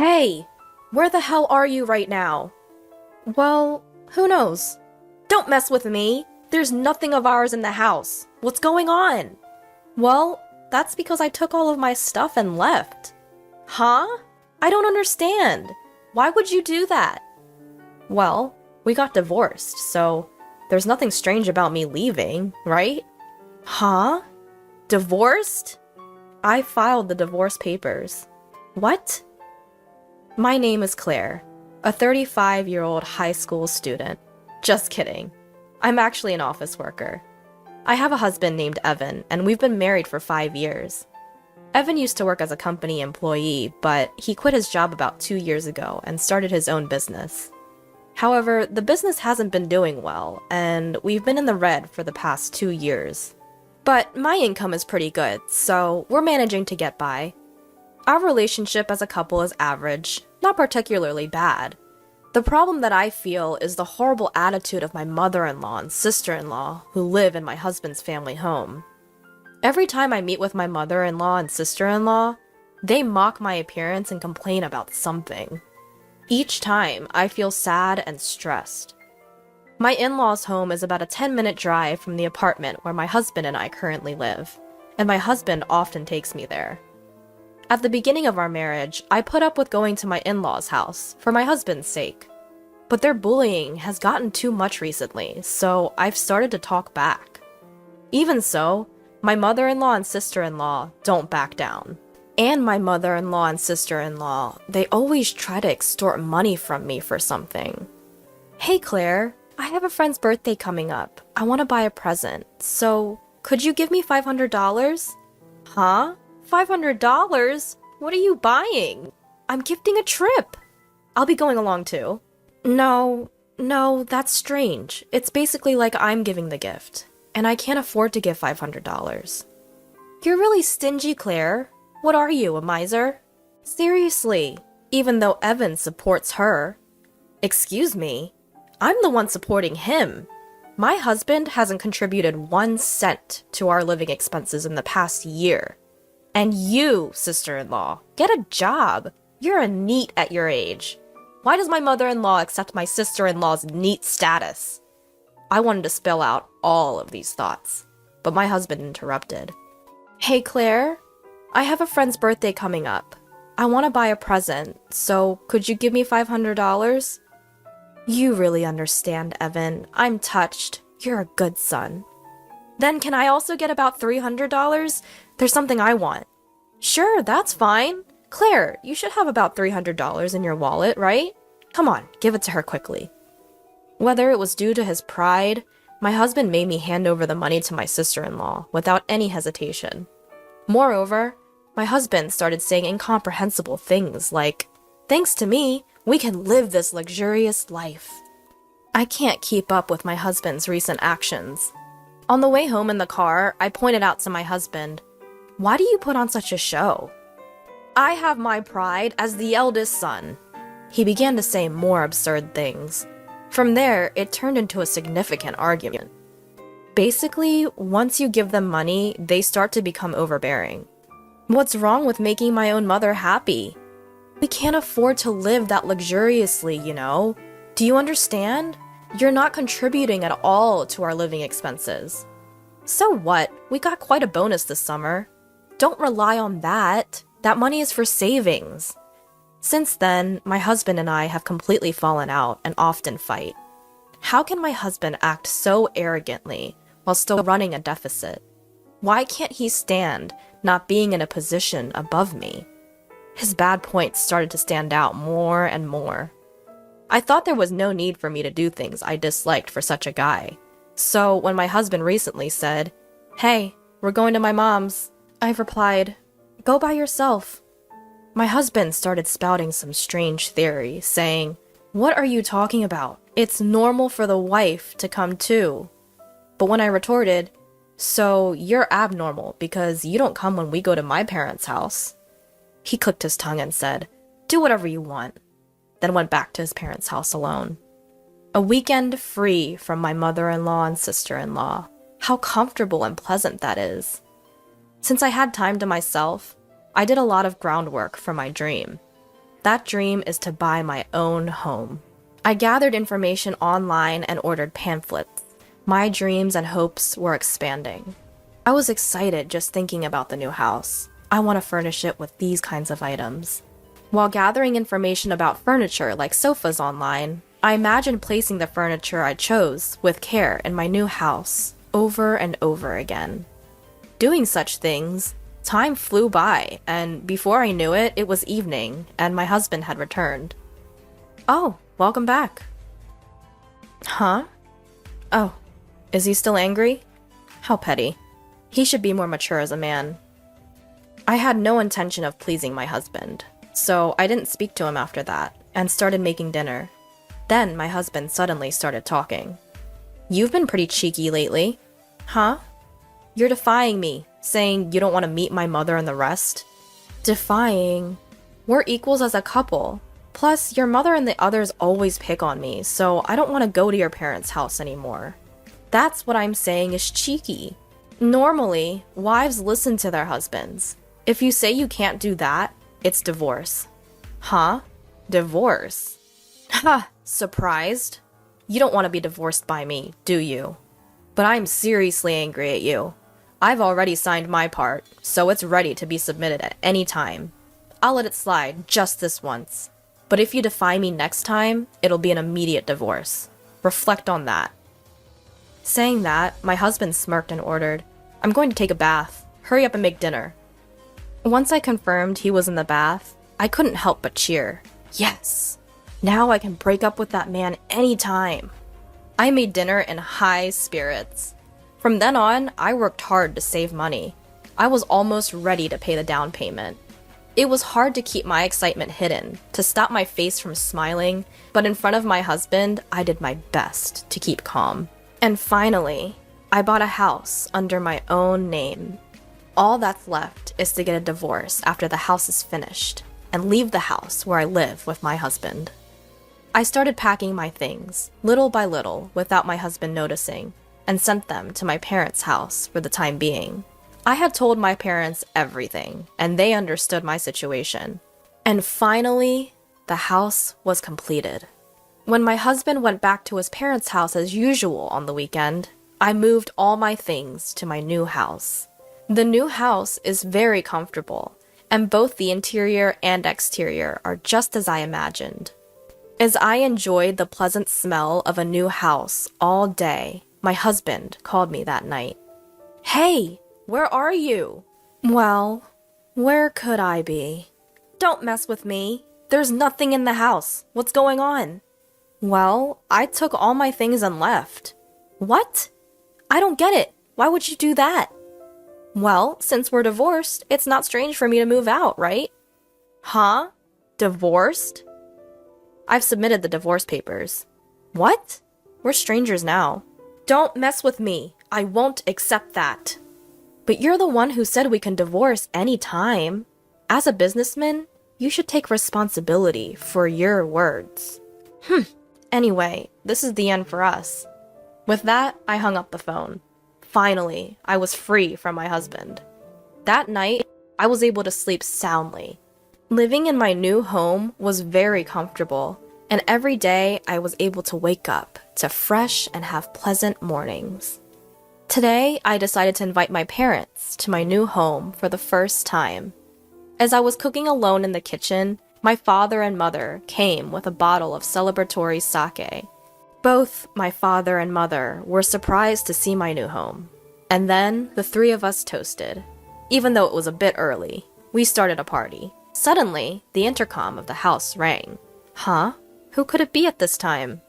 Hey, where the hell are you right now? Well, who knows? Don't mess with me. There's nothing of ours in the house. What's going on? Well, that's because I took all of my stuff and left. Huh? I don't understand. Why would you do that? Well, we got divorced, so there's nothing strange about me leaving, right? Huh? Divorced? I filed the divorce papers. What? My name is Claire, a 35-year-old high school student. Just kidding. I'm actually an office worker. I have a husband named Evan, and we've been married for 5 years. Evan used to work as a company employee, but he quit his job about 2 years ago and started his own business. However, the business hasn't been doing well, and we've been in the red for the past 2 years. But my income is pretty good, so we're managing to get by. Our relationship as a couple is average, not particularly bad. The problem that I feel is the horrible attitude of my mother-in-law and sister-in-law who live in my husband's family home. Every time I meet with my mother-in-law and sister-in-law, they mock my appearance and complain about something. Each time, I feel sad and stressed. My in-laws' home is about a 10-minute drive from the apartment where my husband and I currently live, and my husband often takes me there. At the beginning of our marriage, I put up with going to my in-laws' house for my husband's sake. But their bullying has gotten too much recently, so I've started to talk back. Even so, my mother-in-law and sister-in-law don't back down. And my mother-in-law and sister-in-law, they always try to extort money from me for something. Hey Claire, I have a friend's birthday coming up. I want to buy a present, so could you give me $500? Huh? $500? What are you buying? I'm gifting a trip. I'll be going along too. No, that's strange. It's basically like I'm giving the gift, and I can't afford to give $500. You're really stingy, Claire. What are you, a miser? Seriously, even though Evan supports her. Excuse me, I'm the one supporting him. My husband hasn't contributed 1 cent to our living expenses in the past year. And you, sister-in-law, get a job. You're a NEET at your age. Why does my mother-in-law accept my sister-in-law's NEET status? I wanted to spill out all of these thoughts, but my husband interrupted. Hey Claire, I have a friend's birthday coming up. I want to buy a present, so could you give me $500? You really understand, Evan. I'm touched. You're a good son. Then can I also get about $300? There's something I want. Sure, that's fine. Claire, you should have about $300 in your wallet, right? Come on, give it to her quickly. Whether it was due to his pride, my husband made me hand over the money to my sister-in-law without any hesitation. Moreover, my husband started saying incomprehensible things like, "Thanks to me, we can live this luxurious life." I can't keep up with my husband's recent actions. On the way home in the car, I pointed out to my husband, "Why do you put on such a show?" "I have my pride as the eldest son." He began to say more absurd things. From there, it turned into a significant argument. Basically, once you give them money, they start to become overbearing. What's wrong with making my own mother happy? We can't afford to live that luxuriously, you know? Do you understand? You're not contributing at all to our living expenses. So what? We got quite a bonus this summer. Don't rely on that. That money is for savings. Since then, my husband and I have completely fallen out and often fight. How can my husband act so arrogantly while still running a deficit? Why can't he stand not being in a position above me? His bad points started to stand out more and more. I thought there was no need for me to do things I disliked for such a guy. So when my husband recently said, "Hey, we're going to my mom's," I've replied, "Go by yourself." My husband started spouting some strange theory, saying, "What are you talking about? It's normal for the wife to come too." But when I retorted, "So you're abnormal because you don't come when we go to my parents' house," he clicked his tongue and said, "Do whatever you want," then went back to his parents' house alone. A weekend free from my mother-in-law and sister-in-law. How comfortable and pleasant that is. Since I had time to myself, I did a lot of groundwork for my dream. That dream is to buy my own home. I gathered information online and ordered pamphlets. My dreams and hopes were expanding. I was excited just thinking about the new house. I want to furnish it with these kinds of items. While gathering information about furniture like sofas online, I imagined placing the furniture I chose with care in my new house over and over again. Doing such things, time flew by, and before I knew it, it was evening, and my husband had returned. "Oh, welcome back." "Huh? Oh, is he still angry? How petty. He should be more mature as a man." I had no intention of pleasing my husband, so I didn't speak to him after that, and started making dinner. Then my husband suddenly started talking. "You've been pretty cheeky lately." "Huh? You're defying me, saying you don't want to meet my mother and the rest." "Defying? We're equals as a couple. Plus, your mother and the others always pick on me, so I don't want to go to your parents' house anymore." "That's what I'm saying is cheeky. Normally, wives listen to their husbands. If you say you can't do that, it's divorce." "Huh? Divorce? Ha! Surprised? You don't want to be divorced by me, do you? But I'm seriously angry at you. I've already signed my part, so it's ready to be submitted at any time. I'll let it slide just this once. But if you defy me next time, it'll be an immediate divorce. Reflect on that." Saying that, my husband smirked and ordered, "I'm going to take a bath. Hurry up and make dinner." Once I confirmed he was in the bath, I couldn't help but cheer. Yes! Now I can break up with that man anytime. I made dinner in high spirits. From then on, I worked hard to save money. I was almost ready to pay the down payment. It was hard to keep my excitement hidden, to stop my face from smiling, but in front of my husband, I did my best to keep calm. And finally, I bought a house under my own name. All that's left is to get a divorce after the house is finished, and leave the house where I live with my husband. I started packing my things, little by little, without my husband noticing, and sent them to my parents' house for the time being. I had told my parents everything, and they understood my situation. And finally, the house was completed. When my husband went back to his parents' house as usual on the weekend, I moved all my things to my new house. The new house is very comfortable, and both the interior and exterior are just as I imagined. As I enjoyed the pleasant smell of a new house all day, my husband called me that night. "Hey, where are you?" "Well, where could I be?" "Don't mess with me. There's nothing in the house. What's going on?" "Well, I took all my things and left." "What? I don't get it. Why would you do that?" "Well, since we're divorced, it's not strange for me to move out, right?" "Huh? Divorced?" "I've submitted the divorce papers." "What? We're strangers now." "Don't mess with me. I won't accept that." "But you're the one who said we can divorce any time. As a businessman, you should take responsibility for your words." Anyway, this is the end for us. With that, I hung up the phone. Finally, I was free from my husband. That night, I was able to sleep soundly. Living in my new home was very comfortable, and every day I was able to wake up to fresh and have pleasant mornings. Today, I decided to invite my parents to my new home for the first time. As I was cooking alone in the kitchen, my father and mother came with a bottle of celebratory sake. Both my father and mother were surprised to see my new home. And then the three of us toasted. Even though it was a bit early, we started a party. Suddenly, the intercom of the house rang. Huh? Who could it be at this time?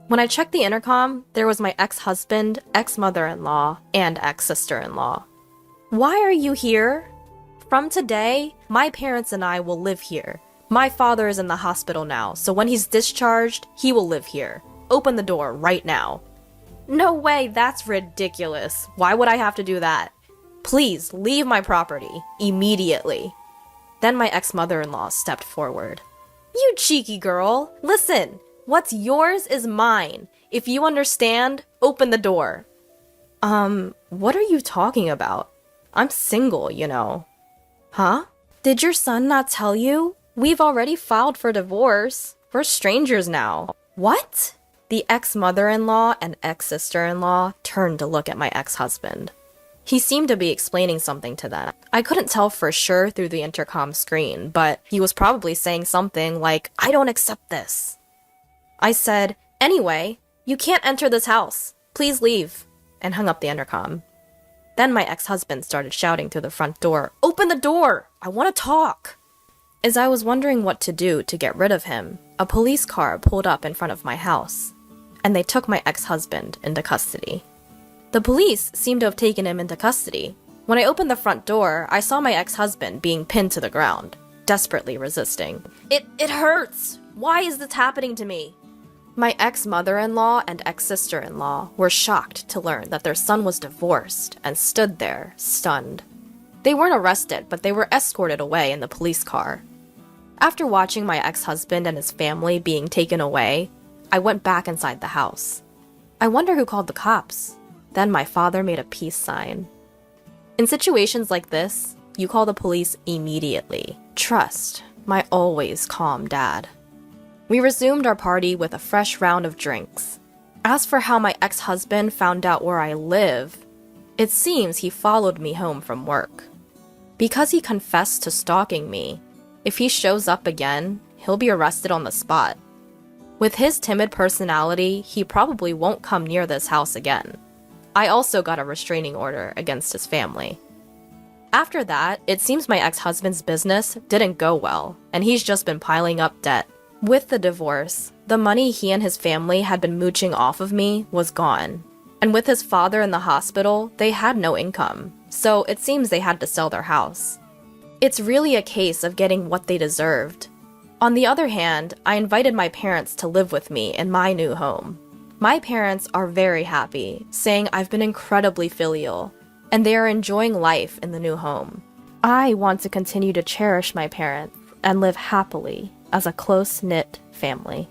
When I checked the intercom, there was my ex-husband, ex-mother-in-law, and ex-sister-in-law. "Why are you here?" "From today, my parents and I will live here. My father is in the hospital now, so when he's discharged, he will live here. Open the door right now." "No way, that's ridiculous. Why would I have to do that?" "Please, leave my property. Immediately." Then my ex-mother-in-law stepped forward. "You cheeky girl. Listen, what's yours is mine. If you understand, open the door." What are you talking about? I'm single, you know." "Huh? Did your son not tell you?" We've already filed for divorce. We're strangers now. What? The ex-mother-in-law and ex-sister-in-law turned to look at my ex-husband. He seemed to be explaining something to them. I couldn't tell for sure through the intercom screen, but he was probably saying something like, "I don't accept this." I said, "Anyway, you can't enter this house. Please leave," and hung up the intercom. Then my ex-husband started shouting through the front door, "Open the door! I want to talk!" As I was wondering what to do to get rid of him, a police car pulled up in front of my house, and they took my ex-husband into custody. The police seemed to have taken him into custody. When I opened the front door, I saw my ex-husband being pinned to the ground, desperately resisting. It hurts! Why is this happening to me?" My ex-mother-in-law and ex-sister-in-law were shocked to learn that their son was divorced and stood there, stunned. They weren't arrested, but they were escorted away in the police car. After watching my ex-husband and his family being taken away, I went back inside the house. I wonder who called the cops. Then my father made a peace sign. In situations like this, you call the police immediately. Trust my always calm dad. We resumed our party with a fresh round of drinks. As for how my ex-husband found out where I live, it seems he followed me home from work. Because he confessed to stalking me, if he shows up again, he'll be arrested on the spot. With his timid personality, he probably won't come near this house again. I also got a restraining order against his family. After that, it seems my ex-husband's business didn't go well, and he's just been piling up debt. With the divorce, the money he and his family had been mooching off of me was gone. And with his father in the hospital, they had no income, so it seems they had to sell their house. It's really a case of getting what they deserved. On the other hand, I invited my parents to live with me in my new home. My parents are very happy, saying I've been incredibly filial, and they are enjoying life in the new home. I want to continue to cherish my parents and live happily as a close-knit family.